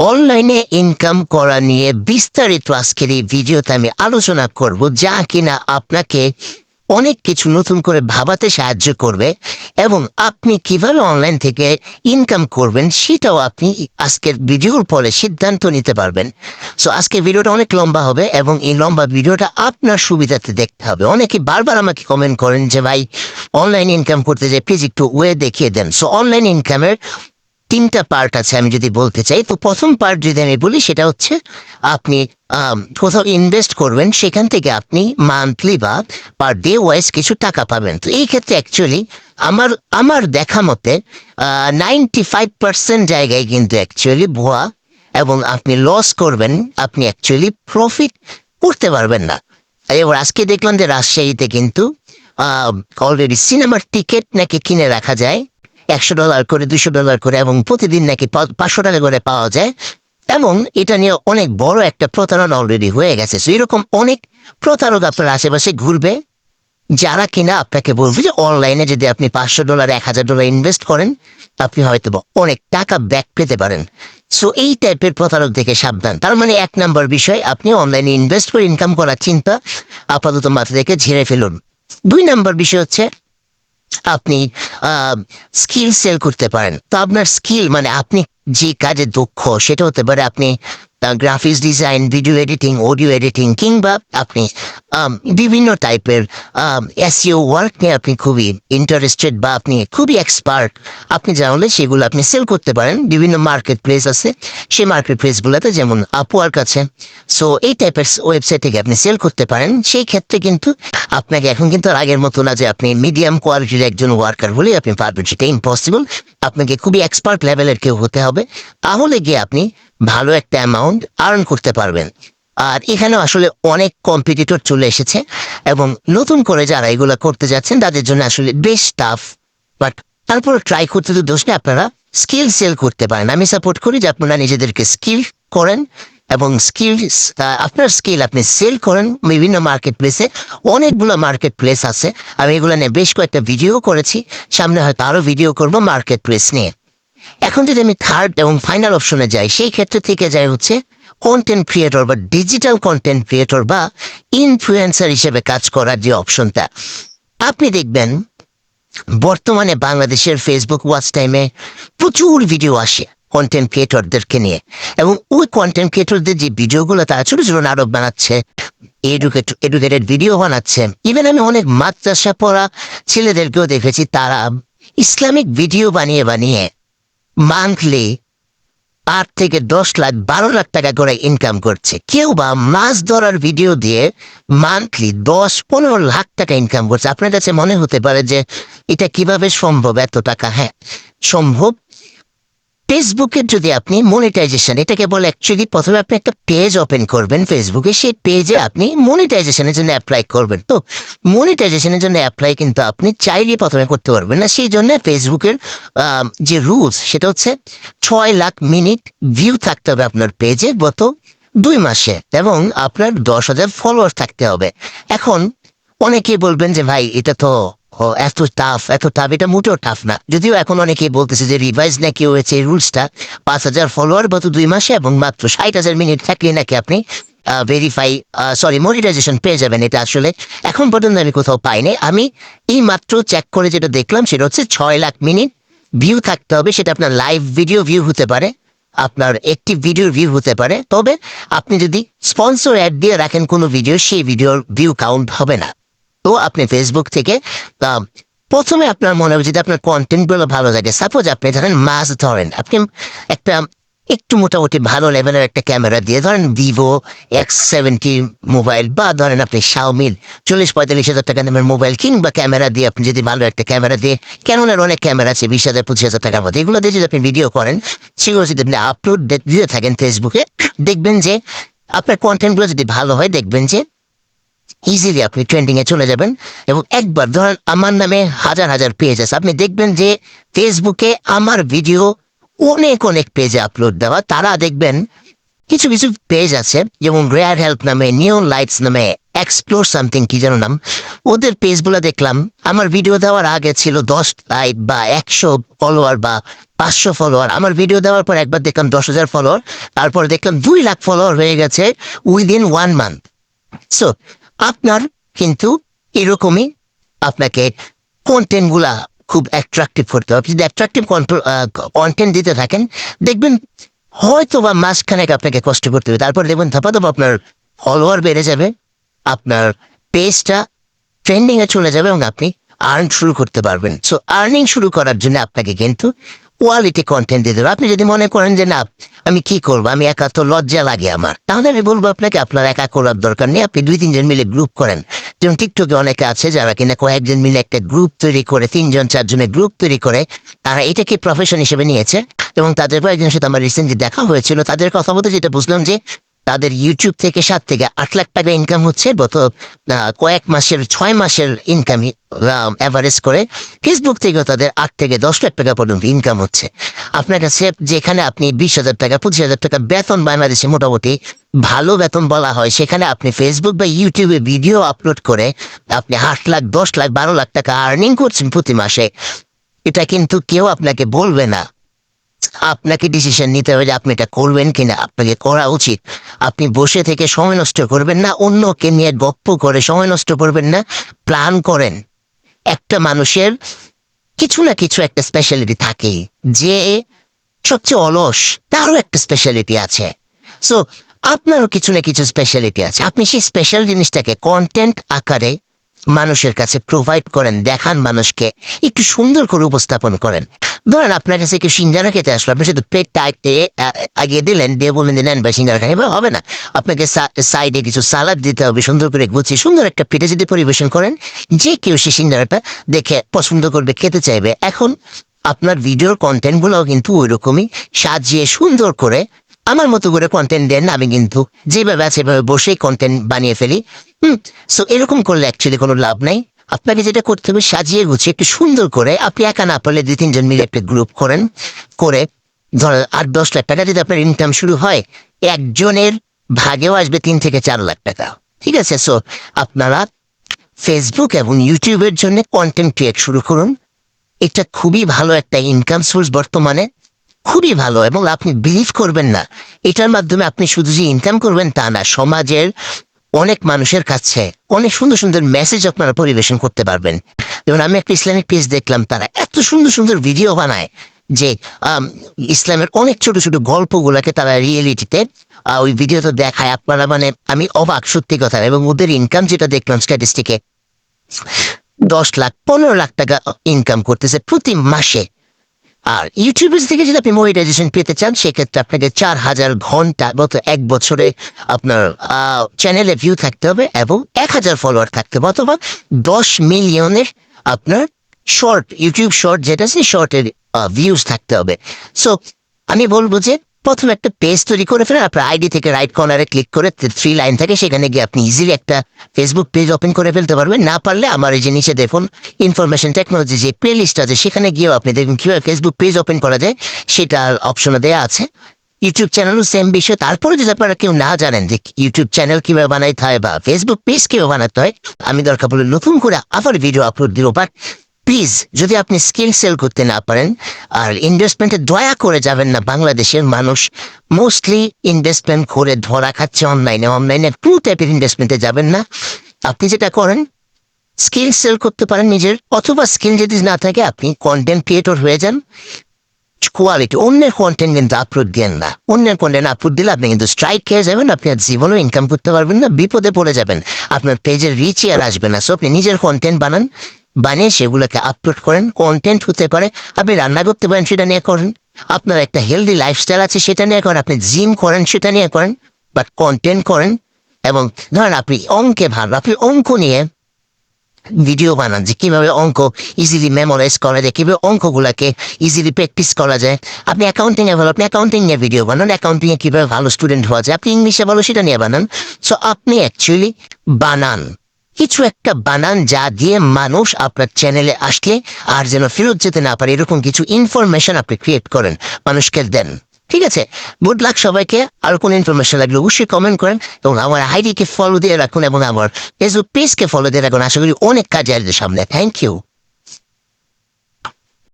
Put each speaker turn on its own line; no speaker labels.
অনলাইনে ইনকাম করা নিয়ে বিস্তারিত আজকের এই ভিডিওতে আমি আলোচনা করব, যা কিনা আপনাকে অনেক কিছু নতুন করে ভাবাতে সাহায্য করবে এবং আপনি কিভাবে অনলাইন থেকে ইনকাম করবেন সেটাও আপনি আজকের ভিডিওর পরে সিদ্ধান্ত নিতে পারবেন। সো আজকের ভিডিওটা অনেক লম্বা হবে এবং এই লম্বা ভিডিওটা আপনার সুবিধাতে দেখতে হবে। অনেকে বারবার আমাকে কমেন্ট করেন যে ভাই, অনলাইন ইনকাম করতে যে প্লিজ একটু ওয়ে দেখিয়ে দেন। সো অনলাইন ইনকামের তিনটা পার্ট আছে আমি যদি বলতে চাই। তো প্রথম পার্ট যদি আমি বলি সেটা হচ্ছে আপনি কোথাও ইনভেস্ট করবেন, সেখান থেকে আপনি মান্থলি বা পার ডে ওয়াইজ কিছু টাকা পাবেন। তো এই ক্ষেত্রে অ্যাকচুয়ালি আমার আমার দেখা মতে 95% জায়গায় কিন্তু অ্যাকচুয়ালি ভুয়া এবং আপনি লস করবেন, আপনি অ্যাকচুয়ালি প্রফিট করতে পারবেন না। এবার আজকে দেখলাম যে রাজশাহীতে কিন্তু অলরেডি সিনেমার টিকিট নাকি কিনে রাখা যায় $100 করে, $200 করে, এবং প্রতিদিন নাকি $500 করে পাওয়া যায়। এবং এটা নিয়ে অনেক বড় একটা প্রতারণা অলরেডি হয়ে গেছে। এরকম অনেক প্রতারক আপনার আশেপাশে ঘুরবে, যারা কিনা আপনাকে বলবে যে অনলাইনে যদি আপনি $500 $1000 ইনভেস্ট করেন আপনি হয়তো অনেক টাকা ব্যাক পেতে পারেন। সো এই টাইপের প্রতারক থেকে সাবধান। তার মানে 1 নম্বর বিষয়, আপনি অনলাইনে ইনভেস্ট করে ইনকাম করার চিন্তা আপাতত মাথা থেকে ঝেড়ে ফেলুন। 2 নম্বর বিষয় হচ্ছে আপনি স্কিল সেল করতে পারেন। তো আপনার স্কিল মানে আপনি যে কাজে দক্ষ, সেটা হতে পারে আপনি graphics design, video editing, audio editing, কিংবা আপনি বিভিন্ন টাইপের এসইও ওয়ার্ক নিয়ে আপনি খুবই ইন্টারেস্টেড বা আপনি খুবই এক্সপার্ট। আপনি জানলে সেগুলো আপনি সেল করতে পারেন। বিভিন্ন মার্কেট প্লেস আছে, সেই মার্কেট প্লেসগুলোতে যেমন আপওয়ার্ক আছে। সো এই টাইপের ওয়েবসাইট থেকে আপনি সেল করতে পারেন। সেই ক্ষেত্রে কিন্তু আপনাকে এখন কিন্তু আর আগের মতো না যে আপনি মিডিয়াম কোয়ালিটির একজন ওয়ার্কার বলেই আপনি পারবেন, সেটা ইম্পসিবল। আপনাকে খুবই এক্সপার্ট লেভেলের কেউ হতে হবে, তাহলে গিয়ে আপনি ভালো একটা অ্যামাউন্ট আর্ন করতে পারবেন। আর এখানে আসলে অনেক কম্পিটিটর চলে এসেছে এবং নতুন করে যারা এগুলো করতে যাচ্ছেন তাদের জন্য আসলে বেশ টাফ। বাট তারপর ট্রাই করতে তো দোষ নেই, আপনারা স্কিল সেল করতে পারেন। আমি সাপোর্ট করি যে আপনারা নিজেদেরকে স্কিল করেন এবং আপনার স্কিল আপনি সেল করেন বিভিন্ন মার্কেট প্লেসে। অনেকগুলো মার্কেট প্লেস আছে, আমি এগুলো নিয়ে বেশ কয়েকটা ভিডিও করেছি, সামনে হয়তো আরো ভিডিও করবো মার্কেট প্লেস নিয়ে। এখন যদি আমি থার্ড এবং ফাইনাল অপশনে যাই, সেই ক্ষেত্রে থেকে যায় হচ্ছে কন্টেন্ট ক্রিয়েটর বা ডিজিটাল কন্টেন্ট ক্রিয়েটর বা ইনফ্লুয়েন্সার হিসেবে কাজ করার যে অপশনটা। আপনি দেখবেন বর্তমানে বাংলাদেশের ফেসবুক ওয়াচ টাইমে প্রচুর ভিডিও আসে কন্টেন্ট ক্রিয়েটরদেরকে নিয়ে, এবং ওই কন্টেন্ট ক্রিয়েটরদের যে ভিডিওগুলো তারা ছোট ছোট নাটক বানাচ্ছে, এডুকেটেড ভিডিও বানাচ্ছে। ইভেন আমি অনেক মাদ্রাসা পড়া ছেলেদেরকেও দেখেছি, তারা ইসলামিক ভিডিও বানিয়ে বানিয়ে মান্থলি 8 থেকে 10 লাখ 12 লাখ টাকা করে ইনকাম করছে। কেউ বা মাছ ধরার ভিডিও দিয়ে মান্থলি 10-15 লাখ টাকা ইনকাম করছে। আপনার কাছে মনে হতে পারে যে এটা কিভাবে সম্ভব এত টাকা? হ্যাঁ, সম্ভব। ফেসবুকের যদি আপনি মনিটাইজেশন, এটাকে বলে অ্যাকচুয়ালি প্রথমে আপনি একটা পেজ ওপেন করবেন ফেসবুকে, সেই পেজে আপনি মনিটাইজেশনের জন্য অ্যাপ্লাই করবেন। তো মনিটাইজেশনের জন্য অ্যাপ্লাই কিন্তু আপনি চাইলে প্রথমে করতে পারবেন না। সেই জন্য ফেসবুকের যে রুলস সেটা হচ্ছে 6 লাখ মিনিট ভিউ থাকতে হবে আপনার পেজে গত 2 মাসে, এবং আপনার 10,000 ফলোয়ার থাকতে হবে। এখন অনেকেই বলবেন যে ভাই এটা তো এত টাফ, এটা মোটেও টাফ না। যদিও এখন অনেকেই বলতেছে যে রিভাইজ নাকি হয়েছে এই রুলসটা, 5,000 ফলোয়ার গত 2 মাসে এবং মাত্র 60,000 মিনিট থাকলে নাকি আপনি মনিটাইজেশন পেয়ে যাবেন। এটা আসলে এখন পর্যন্ত আমি কোথাও পাইনি। আমি এই মাত্র চেক করে যেটা দেখলাম সেটা হচ্ছে 6 লাখ মিনিট ভিউ থাকতে হবে। সেটা আপনার লাইভ ভিডিও ভিউ হতে পারে, আপনার একটি ভিডিওর ভিউ হতে পারে। তবে আপনি যদি স্পন্সর অ্যাড দিয়ে রাখেন কোনো ভিডিও, সেই ভিডিওর ভিউ কাউন্ট হবে না। তো আপনি ফেসবুক থেকে প্রথমে আপনার মনে হবে যদি আপনার কন্টেন্টগুলো ভালো লাগে, সাপোজ আপনি ধরেন মাছ ধরেন, আপনি একটা একটু মোটামুটি ভালো লেভেলের একটা ক্যামেরা দিয়ে, ধরেন ভিভো X70 মোবাইল, বা ধরেন আপনি শাওমির 40-45 হাজার টাকা দামের মোবাইল কিংবা ক্যামেরা দিয়ে, আপনি যদি ভালো একটা ক্যামেরা দিয়ে, ক্যানোনের অনেক ক্যামেরা আছে 20,000-25,000 টাকার মধ্যে, এগুলো দিয়ে যদি আপনি ভিডিও করেন, সেগুলো যদি আপনি আপলোড দিয়ে থাকেন ফেসবুকে, দেখবেন যে আপনার কন্টেন্টগুলো যদি ভালো হয়, দেখবেন যে ইজিলি আপনি ট্রেন্ডিং এ চলে যাবেন। এবং একবার ধরেন আমার নামে হাজার হাজার পেজ আছে, আপনি দেখবেন যে ফেসবুকে আমার ভিডিও অনেক অনেক পেজে আপলোড দেওয়া। তারা দেখবেন কিছু কিছু পেজ আছে যেমন রেয়ার হেল্প নামে, নিয়ন লাইটস নামে, এক্সপ্লোর সামথিং কি যেন নাম, ওদের পেজগুলো দেখলাম আমার ভিডিও দেওয়ার আগে ছিল 10 লাইক বা 100 ফলোয়ার বা 500 ফলোয়ার। আমার ভিডিও দেওয়ার পর একবার দেখলাম 10,000 ফলোয়ার, তারপর দেখলাম 2 লাখ ফলোয়ার হয়ে গেছে উইদিন 1 মান্থ। সো আপনার কিন্তু এরকমই আপনাকে কন্টেন্ট গুলা খুব অ্যাট্রাকটিভ করতে হবে। যদি অ্যাট্রাকটিভ কন্টেন্ট দিতে থাকেন, দেখবেন হয়তো বা মাসখানেক আপনাকে কষ্ট করতে হবে, তারপর দেখবেন ধাপাধাপ আপনার ফলোয়ার বেড়ে যাবে, আপনার পেজটা ট্রেন্ডিং এ চলে যাবে এবং আপনি আর্ন শুরু করতে পারবেন। সো আর্নিং শুরু করার জন্য আপনাকে কিন্তু কোয়ালিটি কন্টেন্ট দিতে হবে। আপনি যদি মনে করেন যে না আমি কি করবো, আমি একা তো লজ্জা লাগে আমার, তাহলে আমি বলবো আপনাকে আপনার একা করার দরকার নেই, আপনি 2-3 জন মিলে গ্রুপ করেন। যেমন টিকটকে অনেকে আছে যারা কিনা কয়েকজন মিলে একটা গ্রুপ তৈরি করে, 3-4 জনের গ্রুপ তৈরি করে তারা এটাকে প্রফেশন হিসেবে নিয়েছে। এবং তাদের কয়েকজনের সাথে আমার রিসেন্টলি দেখা হয়েছিল, তাদের কথা বলতে যেটা বুঝলাম যে তাদের ইউটিউব থেকে 7 থেকে 8 লাখ টাকা ইনকাম হচ্ছে গত কয়েক মাসের 6 মাসের ইনকামই অ্যাভারেজ করে। ফেসবুক থেকে তাদের 8 থেকে 10 লাখ টাকা পর্যন্ত ইনকাম হচ্ছে। আপনার কাছে যেখানে আপনি 20,000 টাকা 25,000 টাকা বেতন বাংলাদেশে মোটামুটি ভালো বেতন বলা হয়, সেখানে আপনি ফেসবুক বা ইউটিউবে ভিডিও আপলোড করে আপনি 8 লাখ 10 লাখ 12 লাখ টাকা আর্নিং করছেন প্রতি মাসে। এটা কিন্তু কেউ আপনাকে বলবে না, আপনাকে ডিসিশন নিতে হবে যে আপনি এটা করবেন কিনা, আপনাকে করা উচিত। আপনি বসে থেকে সময় নষ্ট করবেন না, অন্যকে নিয়ে গপ্প করে সময় নষ্ট করবেন না, প্ল্যান করেন। একটা মানুষের কিছু না কিছু একটা স্পেশালিটি থাকেই, যে সবচেয়ে অলস তারও একটা স্পেশালিটি আছে। সো আপনারও কিছু না কিছু স্পেশালিটি আছে, আপনি সেই স্পেশাল জিনিসটাকে কন্টেন্ট আকারে মানুষের কাছে প্রোভাইড করেন, দেখান, মানুষকে একটু সুন্দর করে উপস্থাপন করেন। ধরেন আপনার কাছে কেউ সিঙ্গারা খেতে আসলো, আপনি শুধু প্লেটটা আগিয়ে দিলেন, দিয়ে বললেন যে নেন ভাই সিঙ্গারা খাই, এবার হবে না। আপনাকে সাইডে কিছু সালাদ দিতে হবে, সুন্দর করে গুছিয়ে সুন্দর একটা প্লেটে যদি পরিবেশন করেন, যে কেউ সেই সিঙ্গারাটা দেখে পছন্দ করবে, খেতে চাইবে। এখন আপনার ভিডিওর কন্টেন্ট গুলোও কিন্তু ওই রকমই সাজিয়ে সুন্দর করে আমার মতো করে কন্টেন্ট দেন। আমি কিন্তু যেভাবে আছে সেভাবে বসেই কন্টেন্ট বানিয়ে ফেলি। সো এরকম করলে অ্যাকচুয়ালি কোনো লাভ নাই। আপনাকে যেটা করতে হবে, সাজিয়ে গুছিয়ে একটু সুন্দর করে, আপনি একা না পারলে 2-3 জন মিলে একটা গ্রুপ করেন, করে ধরেন 8-10 লাখ টাকা যদি আপনার ইনকাম শুরু হয়, একজনের ভাগেও আসবে 3 থেকে 4 লাখ টাকা। ঠিক আছে? সো আপনারা ফেসবুক এবং ইউটিউবের জন্য কন্টেন্ট ক্রিয়েট শুরু করুন। এটা খুবই ভালো একটা ইনকাম সোর্স বর্তমানে, খুবই ভালো। এবং আপনি বিলিভ করবেন না, এটার মাধ্যমে আপনি শুধু যে ইনকাম করবেন তা না, সমাজের অনেক মানুষের কাছে অনেক সুন্দর সুন্দর মেসেজ আপনারা পরিবেশন করতে পারবেন। যেমন আমি একটা ইসলামিক পেজ দেখলাম, তারা এত সুন্দর সুন্দর ভিডিও বানায় যে ইসলামের অনেক ছোট ছোট গল্পগুলাকে তারা রিয়েলিটিতে ওই ভিডিওতে দেখায়। আপনারা মানে আমি অবাক, সত্যি কথা। এবং ওদের ইনকাম যেটা দেখলাম স্ট্যাটিস্টিকে, 10 লাখ 15 লাখ টাকা ইনকাম করতেছে প্রতি মাসে। আর ইউটিউবের থেকে যদি আপনি মনিটাইজেশন পেতে চান, সেক্ষেত্রে আপনাকে 4,000 ঘন্টা গত 1 বছরে আপনার চ্যানেলে ভিউ থাকতে হবে এবং 1,000 ফলোয়ার থাকতে হবে, অথবা 10 মিলিয়নের আপনার শর্ট, ইউটিউব শর্ট যেটা আছে শর্টের ভিউজ থাকতে হবে। সো আমি বলবো যে প্রথমে একটা পেজ তৈরি করে ফেলেন। আপনার আইডি থেকে রাইট কর্নারে ক্লিক করে 3 লাইন থাকে, সেখানে গিয়ে আপনি ইজিলি একটা ফেসবুক পেজ ওপেন করে ফেলতে পারবেন। না পারলে আমার এই যে নিচে দেখুন ইনফরমেশন টেকনোলজি যে প্লে লিস্ট আছে, সেখানে গিয়েও আপনি দেখুন কিভাবে ফেসবুক পেজ ওপেন করা যায়, সেটার অপশনে দেওয়া আছে। ইউটিউব চ্যানেলও সেম বিষয়। তারপরে যদি আপনারা কেউ না জানেন যে ইউটিউব চ্যানেল কিভাবে বানাইতে হয় বা ফেসবুক পেজ কিভাবে বানাতে হয়, আমি দরকার পড়লে নতুন করে আবার ভিডিও আপলোড দিব। বাট প্লিজ, যদি আপনি স্কিল সেল করতে না পারেন আর ইনভেস্টমেন্টে দয়া করে যাবেন না। বাংলাদেশের মানুষ মোস্টলি ইনভেস্টমেন্ট করে ধরা খাচ্ছে অনলাইনে। অনলাইনে টু টাইপের ইনভেস্টমেন্টে যাবেন না। আপনি যেটা করেন, স্কিল সেল করতে পারেন নিজের, অথবা স্কিল যদি না থাকে আপনি কন্টেন্ট ক্রিয়েটর হয়ে যান। কোয়ালিটি, অন্যের কন্টেন্ট কিন্তু আপলোড দেন না। অন্যের কন্টেন্ট আপলোড দিলে আপনি কিন্তু স্ট্রাইক খেয়ে যাবেন, আপনি আর জীবনেও ইনকাম করতে পারবেন না, বিপদে পড়ে যাবেন, আপনার পেজের রিচই আর আসবে না। সো আপনি নিজের কন্টেন্ট বানান, বানিয়ে সেগুলোকে আপলোড করেন। কন্টেন্ট হতে পারে আপনি রান্না করতে পারেন, সেটা নিয়ে করেন। আপনার একটা হেলদি লাইফস্টাইল আছে, সেটা নিয়ে করেন। আপনি জিম করেন, সেটা নিয়ে করেন। বাট কন্টেন্ট করেন। এবং ধরেন আপনি অঙ্কে ভালো, আপনি অঙ্ক নিয়ে ভিডিও বানান, যে কিভাবে অঙ্ক ইজিলি মেমোরাইজ করা যায়, কিভাবে অঙ্কগুলাকে ইজিলি প্র্যাকটিস করা যায়। আপনি অ্যাকাউন্টিং এ ভালো, আপনি অ্যাকাউন্টিং নিয়ে ভিডিও বানান। অ্যাকাউন্টিং এ কিভাবে ভালো স্টুডেন্ট হওয়া যায়, আপনি ইংলিশে ভালো, সেটা নিয়ে বানান। সো আপনি অ্যাকচুয়ালি বানান, কিছু একটা বানান, যা দিয়ে মানুষ আপনার চ্যানেলে আসলে আর যেন ফেরত যেতে না পারে, এরকম কিছু ইনফরমেশন আপনি ক্রিয়েট করেন, মানুষকে দেন। ঠিক আছে, গুড লাক সবাইকে। আর কোনো ইনফরমেশন লাগলে অবশ্যই কমেন্ট করেন এবং আমার আইডিকে ফলো দিয়ে রাখুন এবং আমার ফেসবুক পেজকে ফলো দিয়ে রাখুন। আশা করি অনেক কাজে আসবে সামনে। Thank you.